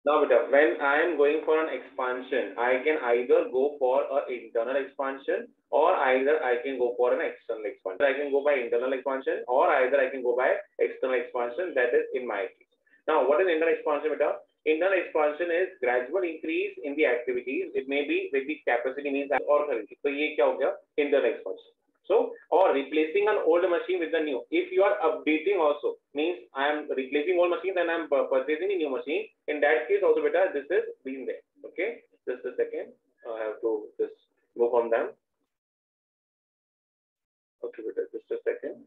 Now, beta, when I am going for an expansion, I can either go for an internal expansion or either I can go for an external expansion. I can go by internal expansion or either I can go by external expansion. That is in my case. Now, what is internal expansion, beta? Internal expansion is gradual increase in the activities. It may be with the capacity means or currency. So, ये क्या हो गया? Internal expansion. So, or replacing an old machine with the new. If you are updating also, means I am replacing old machines and I am purchasing a new machine. In that case also, beta, this is being there. Okay, just a second. I have to just move on them. Okay, beta, just a second.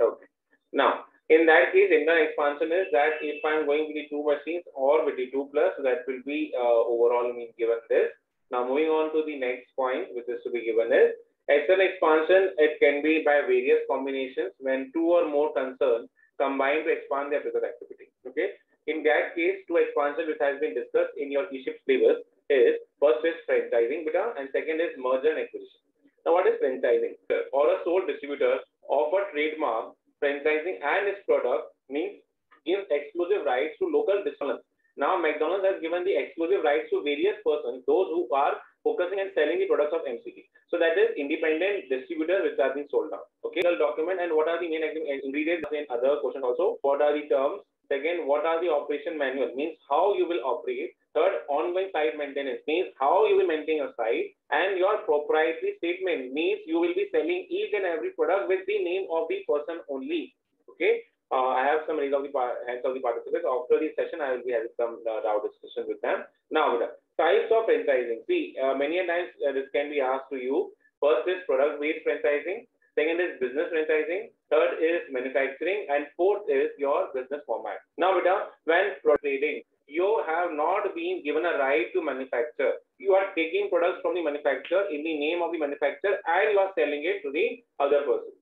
Okay. Now, in that case, internal expansion is that if I am going with the two machines or with the 2 plus, so that will be overall mean given this. Now, moving on to the next point, which is to be given is external expansion. It can be by various combinations when two or more concerns combine to expand their business activity. Okay. In that case, two expansion which has been discussed in your E-ship syllabus is first is franchising, beta, and second is merger and acquisition. Now, what is franchising? Or a sole distributor of a trademark, franchising and its product means gives exclusive rights to local distributors. Now, McDonald's has given the exclusive rights to various persons, those who are focusing and selling the products of MCD. So that is independent distributors which are being sold now. Okay, document and what are the main ingredients in other questions also? What are the terms? Second, what are the operation manual? Means how you will operate. Third, ongoing site maintenance means how you will maintain your site. And your proprietary statement means you will be selling each and every product with the name of the person only. Okay. I have some raise of the hands of the participants. After this session, I will be having some doubt discussion with them. Now, types of franchising. See, many times this can be asked to you. First is product-based franchising. Second is business franchising. Third is manufacturing. And fourth is your business format. Now, when trading, you have not been given a right to manufacture. You are taking products from the manufacturer in the name of the manufacturer and you are selling it to the other person.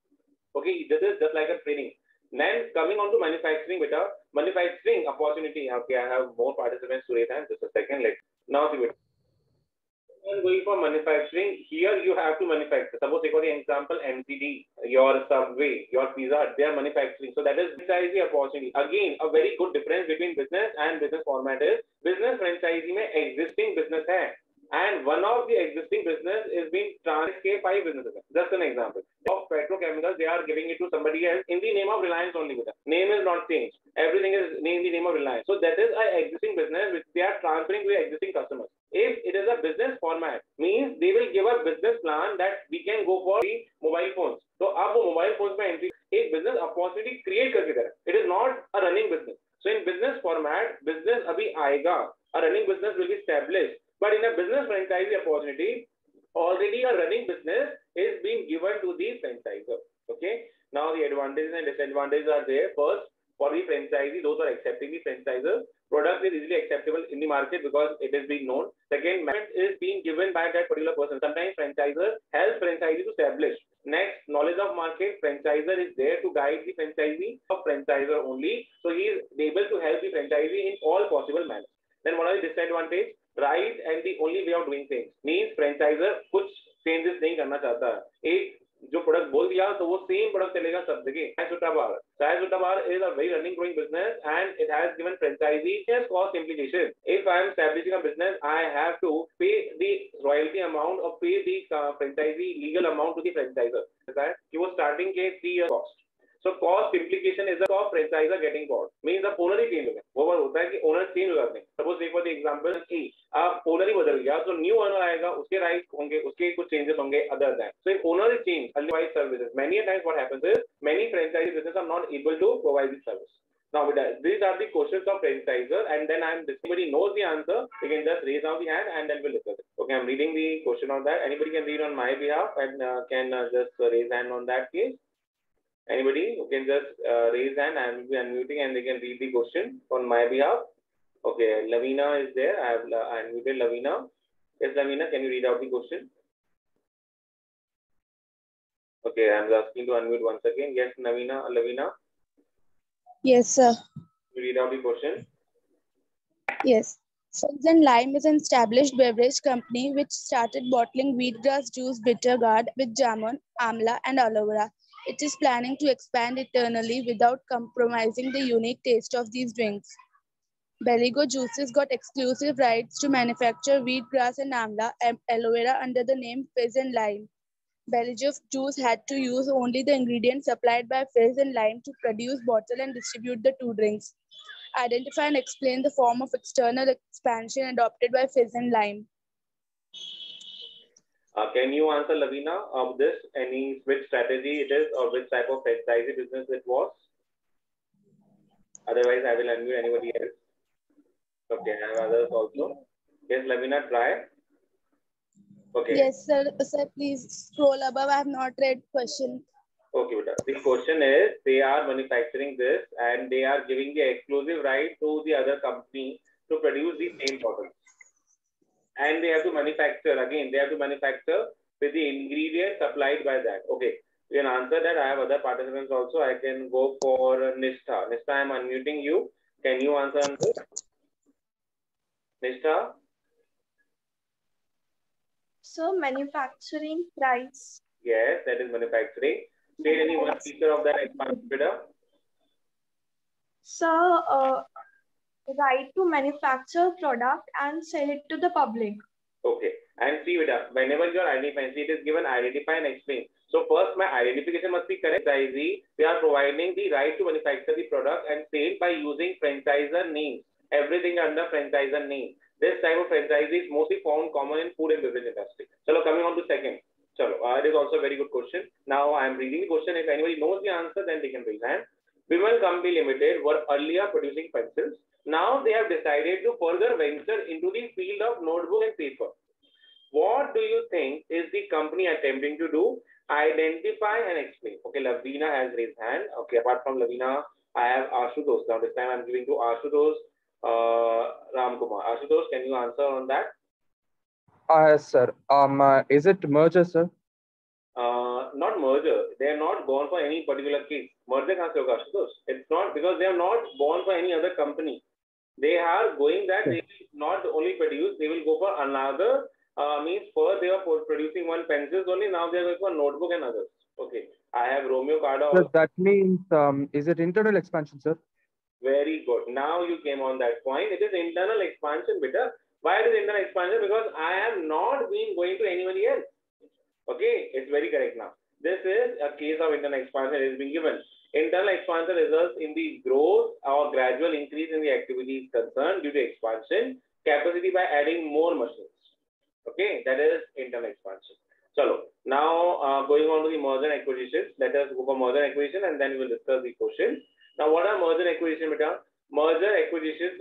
Okay, this is just like a trading. Then coming on to manufacturing, manufacturing opportunity. Okay, I have more participants to raise hands. Just a second. Now see, when going for manufacturing, here you have to manufacture. Suppose take for the example MCD, your Subway, your Pizza, they are manufacturing. So that is franchisee opportunity. Again, a very good difference between business and business format is business franchisee में existing business है. And one of the existing business is being transferred 5 businesses. Just an example. Of petrochemicals, they are giving it to somebody else in the name of Reliance only. Name is not changed. Everything is in the name of Reliance. So that is an existing business which they are transferring to the existing customers. If it is a business format, means they will give a business plan that we can go for the mobile phones. So अब वो mobile phones में entry एक business opportunity create करके दे रहा है. It is not a running business. So in business format, business अभी आएगा. A running business will be established. But in a business franchisee opportunity, already a running business is being given to the franchisor. Okay. Now the advantages and disadvantages are there. First, for the franchisee, those who are accepting the franchisor, product is easily acceptable in the market because it is being known. Second, management is being given by that particular person. Sometimes franchisor helps franchisee to establish. Next, knowledge of market. Franchisor is there to guide the franchisee of franchisor only. So he is able to help the franchisee in all possible manners. Then what are the disadvantages? Right and the only way of doing things means franchisor कुछ changes नहीं करना चाहता. एक जो product बोल दिया तो वो सेम प्रोडक्ट चलेगा सब जगह. Chai Sutta Bar is a very running growing business and it has given franchisee just cost implication. If I am establishing a business, I have to pay the royalty amount or pay the franchisee legal amount to the franchisor. That he was starting के 3 year cost. So cost implication is the of franchisor getting bought. Means the owner he change हो गया. वो होता है कि owner change हो जाते हैं. Suppose take for the example कि आप owner ही बदल गया, तो new owner आएगा, उसके rights होंगे, उसके कुछ changes होंगे other than. So if owner is changed, otherwise services. Many a times what happens is many franchise businesses are not able to provide the service. Now these are the questions of franchisor, and then if somebody knows the answer, you can just raise down the hand and then we'll discuss it. Okay, I'm reading the question on that. Anybody can read on my behalf and can just raise hand on that case. Anybody who can just raise hand, I will be unmuting and they can read the question on my behalf. Okay, Lavina is there. I have unmuted Lavina. Yes, Lavina, can you read out the question? Okay, I'm asking to unmute once again. Yes, Lavina. Yes, sir. You read out the question. Yes. Frozen Lime is an established beverage company which started bottling wheatgrass juice bitter gourd with jamun, amla, and aloe vera. It is planning to expand eternally without compromising the unique taste of these drinks. Belligo Juices got exclusive rights to manufacture wheatgrass and amla and aloe vera under the name Fizz and Lime. Belligo Juice had to use only the ingredients supplied by Fizz and Lime to produce, bottle, and distribute the two drinks. Identify and explain the form of external expansion adopted by Fizz and Lime. Can you answer, Lavina, of this? Which strategy it is or which type of franchisee business it was? Otherwise, I will unmute anybody else. Okay, I have others also. Yes, Lavina, try. Okay. Yes, sir. Sir, please scroll above. I have not read question. Okay, beta. The question is, they are manufacturing this and they are giving the exclusive right to the other company to produce the same products. And they have to manufacture, again, they have to manufacture with the ingredients supplied by that. Okay, you can answer that. I have other participants also. I can go for Nishtha. Nishtha, I am unmuting you. Can you answer on this? Nishtha? So manufacturing rights. Yes, that is manufacturing. State any one feature of that expansion, beta. So right to manufacture product and sell it to the public. Okay, and see, beta, whenever you are identifying, see, it is given identify and explain. So first, my identification must be correct. Franchisee, they are providing the right to manufacture the product and sale by using franchisor names. Everything under franchisor name. This type of franchisee is mostly found common in food and beverage industry. So coming on to second. Chalo, it is also a very good question. Now I am reading the question. If anybody knows the answer, then they can raise hand. Vimal Company Limited were earlier producing pencils. Now they have decided to further venture into the field of notebook and paper. What do you think is the company attempting to do? Identify and explain. Okay, Lavina has raised hand. Okay, apart from Lavina, I have Ashutosh. Now this time I'm giving to Ashutosh Ramkumar. Ashutosh, can you answer on that? Yes, sir. Is it merger, sir? Not merger. They are not born for any particular case. Merger kahan se hoga, Ashutosh? It's not because they are not born for any other company. They are going that they will not only produce, they will go for another. Means first they are producing one pencils only. Now they are going for notebook and others. Okay. I have Romeo Carda. Sir, that means is it internal expansion, sir? Very good. Now you came on that point. It is internal expansion, beta. Why it is internal expansion? Because I have not been going to anybody else. Okay, it's very correct now. This is a case of internal expansion. It has been given. Internal expansion results in the growth or gradual increase in the activities concerned due to expansion capacity by adding more machines. Okay, that is internal expansion. So now going on to the merger and acquisitions. Let us go for merger and acquisition and then we will discuss the question. Now, what are merger and acquisition, beta? Merger acquisitions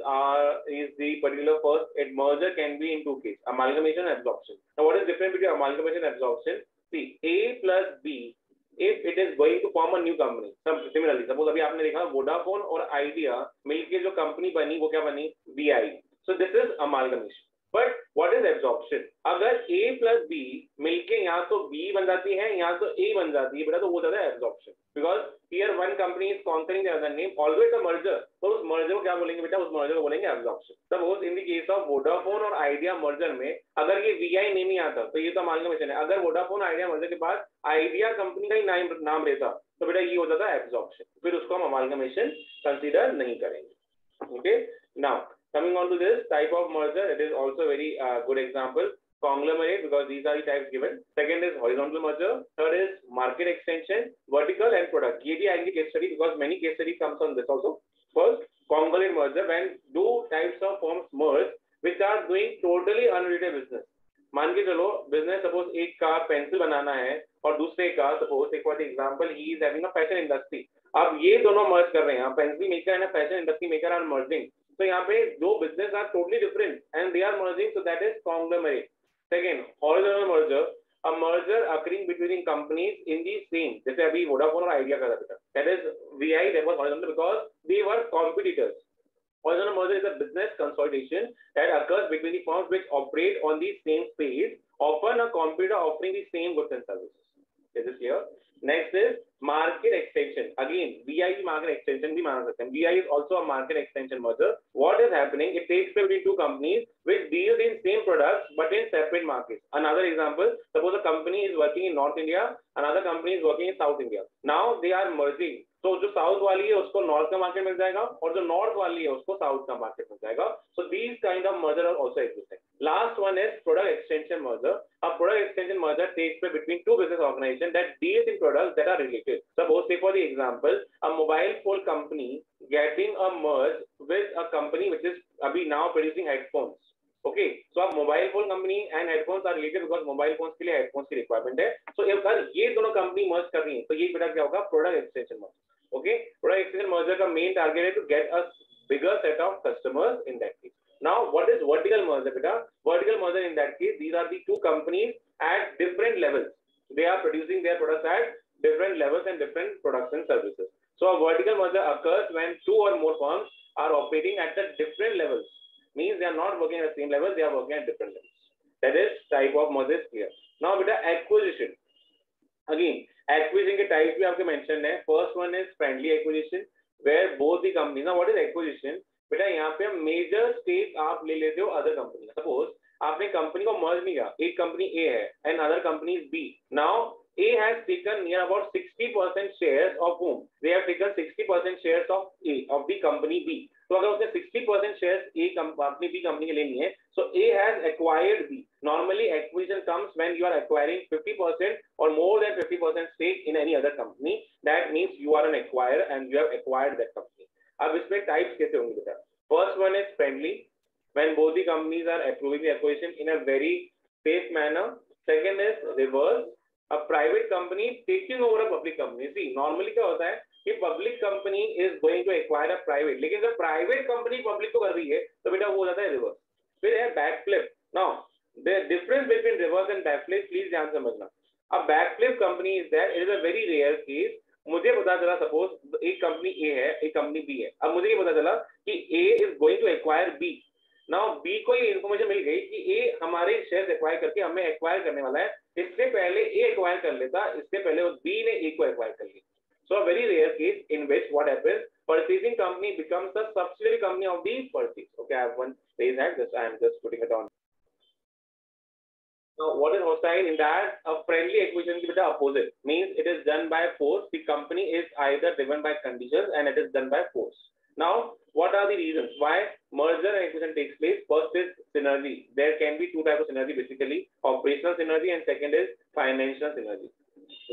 is the particular first. Merger can be in two cases: amalgamation and absorption. Now, what is different between amalgamation and absorption? See, A plus B, if it is going to form a new company. Similarly, suppose अभी आपने देखा Vodafone और Idea मिलके जो company बनी वो क्या बनी? VI. So this is amalgamation. But what is absorption? अगर A plus B मिलके यहाँ तो B बन जाती है, यहाँ तो A बन जाती है, बेटा तो वो जाता है absorption. Because here one company is conquering the other name. Although it's a merger, तो उस merger को क्या बोलेंगे बेटा? उस merger को बोलेंगे absorption. Suppose in the case of Vodafone और Idea merger में अगर ये VI नेम ही आता तो ये तो amalgamation है. अगर Vodafone Idea merger के बाद Idea company का ही नाम रहता तो बेटा ये हो जाता है absorption. फिर उसको हम amalgamation consider नहीं करेंगे. Okay. Now coming on to this type of merger, it is also a very good example. Conglomerate, because these are the types given. Second is horizontal merger. Third is market extension, vertical and product. ये भी आएंगे case study because many case study comes on this also. First, conglomerate merger, when two types of firms merge which are doing totally unrelated business. मान के चलो business suppose एक का pencil बनाना है और दूसरे का suppose एक for example he is having a fashion industry. अब ये दोनों merge कर रहे हैं. Pencil maker and a fashion industry maker are merging. So यहाँ पे दो business are totally different and they are merging, so that is conglomerate. Second, horizontal merger, a merger occurring between companies in the same. जैसे अभी Vodafone और Idea का था. That is VI, that was horizontal because they were competitors. Horizontal merger is a business consolidation that occurs between the firms which operate on the same space, often a competitor offering the same goods and services. Is this clear? Next is market extension. Again, VI market extension भी मान सकते हैं. VI is also a market extension merger. What is happening? It takes place between two companies which deal in same products but in separate markets. Another example: suppose a company is working in North India, another company is working in South India. Now they are merging. तो जो south वाली है उसको north का market मिल जाएगा और जो north वाली है उसको साउथ का मार्केट मिल जाएगा. So these kind of merger are also existing. Last one is product extension merger. A product extension merger takes place between two business organizations that deals in products that are related. Suppose, say for the example, a mobile phone company getting a merge with a company which is abhi now producing headphones. Okay, so अब mobile phone company and headphones are related because mobile phones के लिए headphones की requirement है. So अगर ये दोनों company merge कर रही हैं तो ये बेटा क्या होगा? Product extension merger. Okay, product extension merger का main target है to get a bigger set of customers in that case. Now, what is vertical merger, beta? Vertical merger in that case, these are the two companies at different levels. They are producing their products at different levels and different products and services. So, a vertical merger occurs when two or more firms are operating at the different levels. Means they are not working at the same level, they are working at different levels. That is type of merger is clear. Now, beta, acquisition. Again, acquisition के type भी आपके mentioned है. First one is friendly acquisition, where both the companies. Now, what is acquisition? बेटा यहाँ पे major stake आप ले लेते हो अदर कंपनी. सपोज आपने कंपनी को मर्ज नहीं किया, एक कंपनी ए है and other company is B. Now A has taken near about 60% shares of whom? They have taken 60% shares of A, of the company B. तो अगर उसने 60% shares A अपनी B कंपनी के लेनी है, so A has acquired B. Normally acquisition comes when you are acquiring 50% or more than 50% stake in any other company. That means you are an acquirer and you have acquired that company. अब इसमें types कैसे होंगे बेटा? First one is friendly, when both the companies are approving the acquisition in a very safe manner. Second is reverse, a private company taking over a public company. See normally क्या होता है कि public company is going to acquire a private, लेकिन जब private company public को कर रही है तो बेटा वो हो जाता है रिवर्स. फिर है back flip. Now the difference between reverse and back flip please ध्यान समझना. A back flip company is that it is a very rare case. मुझे पता चला सपोज एक कंपनी ए है, एक कंपनी बी है. अब मुझे ये पता चला कि A is going to acquire B. Now B को ये इन्फॉर्मेशन मिल गई कि ए हमारे शेयर एक्वायर करके हमें एक्वायर करने वाला है. इससे पहले ए एक्वायर कर लेता, इससे पहले बी ने ए को एक्वायर कर लिया. So a very rare case in which what happens, purchasing company becomes the subsidiary company of the purchase. Okay, I have one raise hand, just I am just putting it on. Now, what is hostile in that? A friendly acquisition is the opposite. Means it is done by force. The company is either driven by conditions and it is done by force. Now, what are the reasons why merger and acquisition takes place? First is synergy. There can be two types of synergy basically. Operational synergy and second is financial synergy.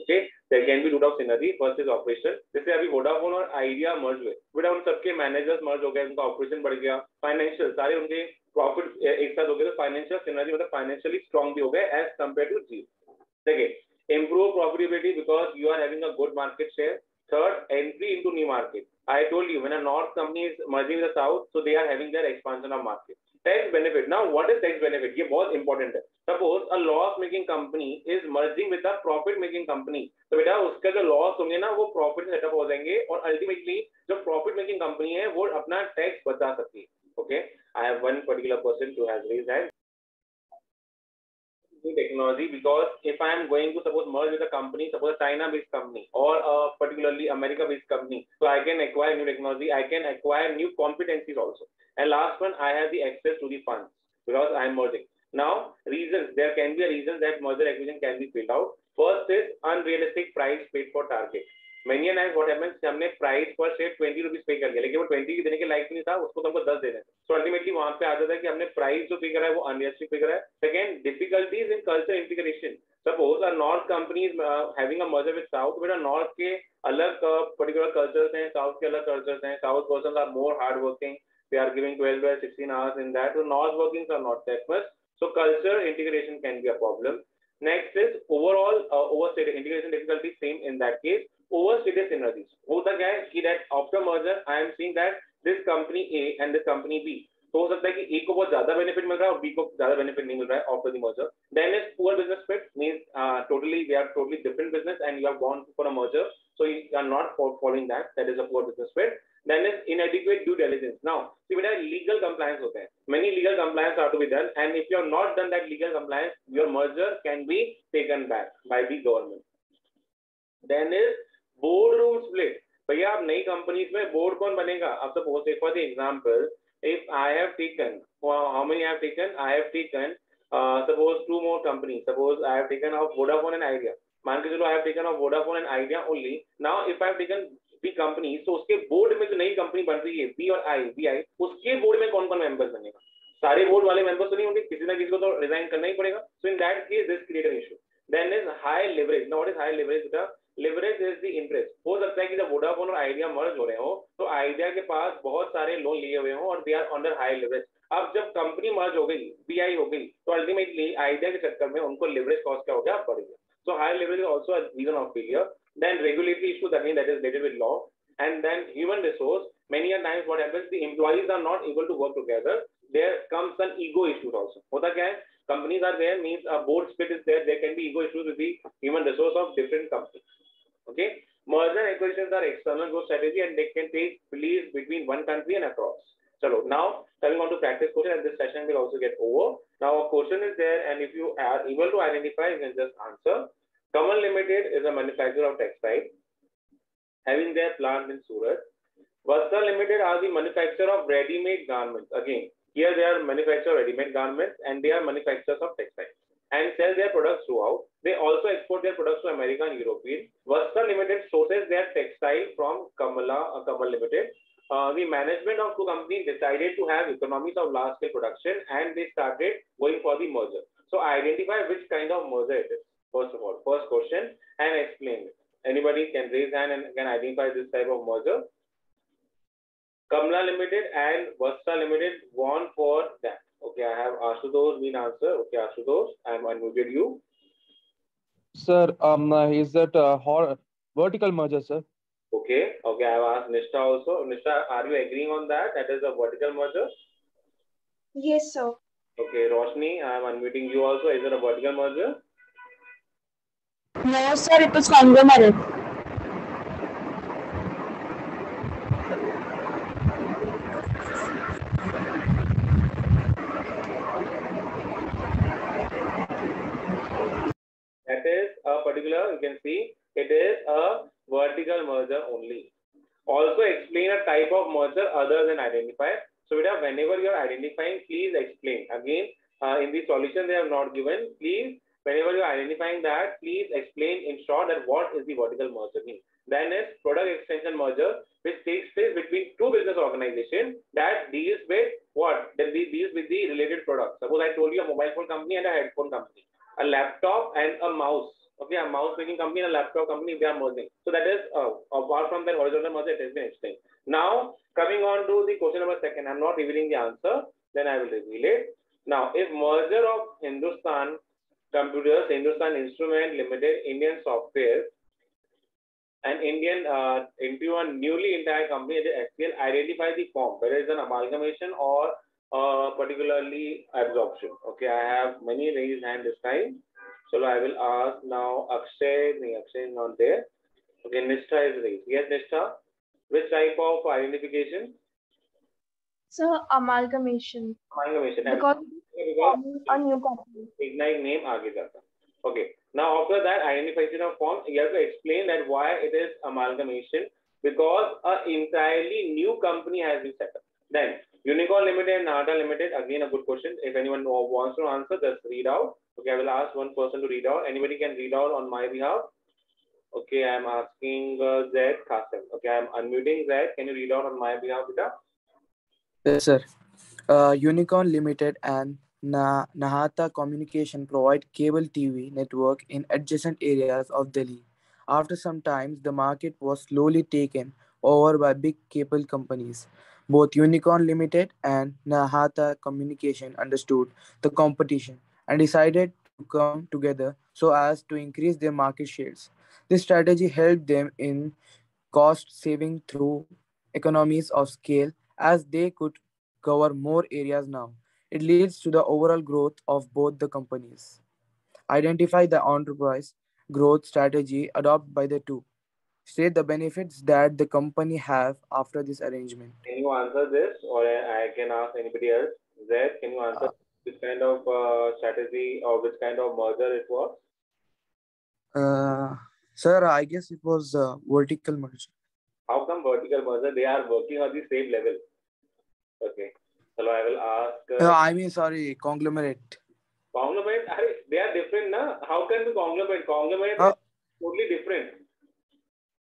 Okay, there can be two types of synergy. First is operation. जैसे अभी Vodafone और idea मर्ज हुए, बेटा उन सबके managers मर्ज हो गए, उनका ऑपरेशन बढ़ गया. फाइनेंशियल सारे उनके प्रॉफिट एक साथ हो गए, तो फाइनेंशियल सिनर्जी मतलब फाइनेंशियली स्ट्रांग भी हो गए as compare to G. Second, improve profitability because you are having a good market share. Third, entry into new market. I told you when a north company is merging with the south, so they are having their expansion of market. Tax benefit. Now, what is tax benefit? ये बहुत important है. Suppose a loss making company is merging with a profit making company. तो बेटा उसका जो loss होंगे ना वो प्रॉफिट सेटअप हो जाएंगे और अल्टीमेटली जो प्रॉफिट मेकिंग कंपनी है वो अपना टैक्स बचा सकती है. Okay, I have one particular person who has raised hand. Technology, because if I am going to suppose merge with a company, suppose a China-based company or a particularly America-based company, so I can acquire new technology, I can acquire new competencies also. And last one, I have the access to the funds because I am merging. Now, reasons, there can be a reason that merger acquisition can be filled out. First is unrealistic price paid for target. Many times what happens, हमने price पर share 20 rupees पे कर दिया, लेकिन वो 20 देने के लायक नहीं था, उसको तो हमको 10 देना है. सो अल्टीमेटली वहां पे आ जाता है कि हमने प्राइस जो पे करा है वो अनरियलिस्टिक पे करा है. Second, difficulties in culture integration. Suppose a north company is having a merger with south, बेटा नॉर्थ के अलग पर्टिकुलर कल्चर्स हैं, साउथ के अलग कल्चर्स हैं. South persons are more hard working, they are giving 12 or 16 hours in that, so north workings are not that much, so culture integration can be a problem. Next is overall overstated integration difficulty, same in that case. Overstated synergies. होता क्या है कि that after merger I am seeing that this company A and this company B, तो हो सकता है कि A को बहुत ज्यादा बेनिफिट मिल रहा है और B को ज्यादा बेनिफिट नहीं मिल रहा है after the merger. Then is poor business fit, means totally they are totally different business and you have gone for a merger, so you are not following that. That is a poor business fit. Then is inadequate due diligence. Now, see, बेटा legal compliance होते हैं. Many legal compliance are to be done, and if you have not done that legal compliance, your merger can be taken back by the government. Then is boardroom split. भैया आप नई companies में board कौन बनेगा? अब suppose take for the example, if I have taken, how many I have taken? I have taken suppose two more companies. Suppose I have taken of Vodafone and Idea. मान के चलो I have taken of Vodafone and Idea only. Now if I have taken the companies, तो उसके board में जो नई company बन रही है बी और आई उसके बोर्ड में कौन कौन मेंबर्स बनेगा? सारे बोर्ड वाले मेंबर्स तो नहीं होंगे, किसी ना किसी को तो रिजाइन करना ही पड़ेगा. So in that case this create an issue. Then is high leverage. Now what is high leverage? Leverage is the interest. हो सकता है कि जब वोडाफोन और आइडिया मर्ज हो रहे हो तो आइडिया के पास बहुत सारे लोन लिए हुए हो और they are under high leverage. अब जब कंपनी मर्ज हो गई, बीआई हो गई, तो अल्टीमेटली आइडिया के चक्कर में उनको लेवरेज कॉस्ट क्या हो गया? बढ़ गया. So high leverage is also a reason of failure. Then regulatory issues again that is related with law. And then human resource, many a times what happens, the employees are not able to work together. There comes an ego issues also. होता क्या है? Companies are there means a board split is there. There can be ego issues with the human resource of different companies. Okay. Merger and acquisitions are external growth strategy and they can take place between one country and across. So now coming on to practice question, and this session will also get over. Now a question is there, and if you are able to identify, you can just answer. Kamal Limited is a manufacturer of textile, having their plant in Surat. Vastra Limited are the manufacturer of ready-made garments. Again, here they are manufacturer of ready-made garments and they are manufacturers of textiles and sell their products throughout. They also export their products to America and European. Vastra Limited sources their textile from Kamal Limited. The management of two companies decided to have economies of large-scale production and they started going for the merger. So identify which kind of merger it is. First of all, first question, and explain it. Anybody can raise hand and can identify this type of merger. Kamla Limited and Vastra Limited won for that. Okay, I have Ashutosh been answer. Okay, Ashutosh, I am unmuted you. Sir, is that vertical merger, sir? Okay, I have asked Nishtha also. Nishtha, are you agreeing on that? That is a vertical merger? Yes, sir. Okay, Roshni, I am unmuting you also. Is it a vertical merger? No, sir, it was conglomerate. That is a particular, you can see, it is a vertical merger only. Also explain a type of merger other than identify. So whenever you are identifying, please explain. Again, in the solution they have not given, please, whenever you are identifying that, please explain in short that what is the vertical merger mean. Then is product extension merger, which takes place between two business organizations that deals with what? That deals with the related products. Suppose I told you a mobile phone company and a headphone company, a laptop and a mouse. Okay, a mouse making company and a laptop company, they are merging. So that is apart from that horizontal merger, it has been explained. Now coming on to the question number second, I'm not revealing the answer, then I will reveal it. Now, if merger of Hindustan Computers, Hindustan Instrument Limited, Indian Software, and Indian into a newly entire company, the SPL, identify the form, whether it's an amalgamation or particularly absorption. Okay, I have many raised hand this time. So I will ask now Akshay. Akshay is not there. Okay, Nishtha is raised. Yes, Nishtha. Which type of identification? So amalgamation. Amalgamation. Because a new company. Ignite name आगे जाता. Okay. Now after that identification of form, you have to explain that why it is amalgamation, because an entirely new company has been set up. Then Unicorn Limited and Nata Limited, again a good question. If anyone wants to answer, just read out. Okay, I will ask one person to read out. Anybody can read out on my behalf. Okay, I am asking Zaid Qasim. Okay, I am unmuting Zaid. Can you read out on my behalf, Bita? Yes, sir. Unicorn Limited and Nahata Communication provide cable TV network in adjacent areas of Delhi. After some time, the market was slowly taken over by big cable companies. Both Unicorn Limited and Nahata Communication understood the competition and decided to come together so as to increase their market shares. This strategy helped them in cost saving through economies of scale as they could cover more areas now. It leads to the overall growth of both the companies. Identify the enterprise growth strategy adopted by the two. State the benefits that the company have after this arrangement. Can you answer this, or I can ask anybody else? Zed, can you answer which kind of strategy or which kind of merger it was? Sir, I guess it was vertical merger. How come vertical merger? They are working on the same level. Okay. So I will ask. I mean, sorry, conglomerate. Conglomerate, they are different, na? How can be conglomerate? Conglomerate Uh, is totally different.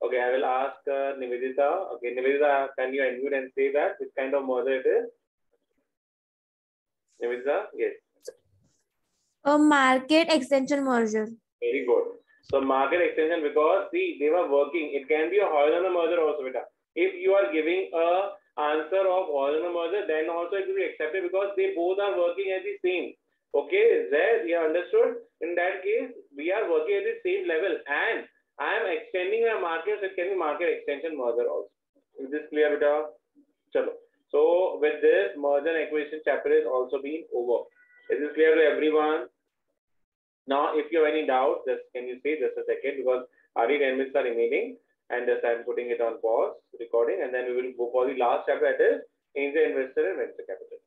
Okay, I will ask Nivedita. Okay, Nivedita, can you unmute and say that which kind of merger it is? Nivedita, yes. A market extension merger. Very good. So market extension, because see, they were working. It can be a horizontal merger also, beta. If you are giving a answer of horizontal merger, then also it will be accepted because they both are working at the same. Okay, there you understood. In that case, we are working at the same level, and I am extending my market. So it can be market extension merger also. Is this clear, beta? Chalo. So with this, merger and acquisition chapter is also been over. Is this clear to everyone? Now, if you have any doubts, just can you say just a second, because only 10 minutes are remaining, and just I'm putting it on pause recording, and then we will go for the last chapter, that is angel investor and venture capital.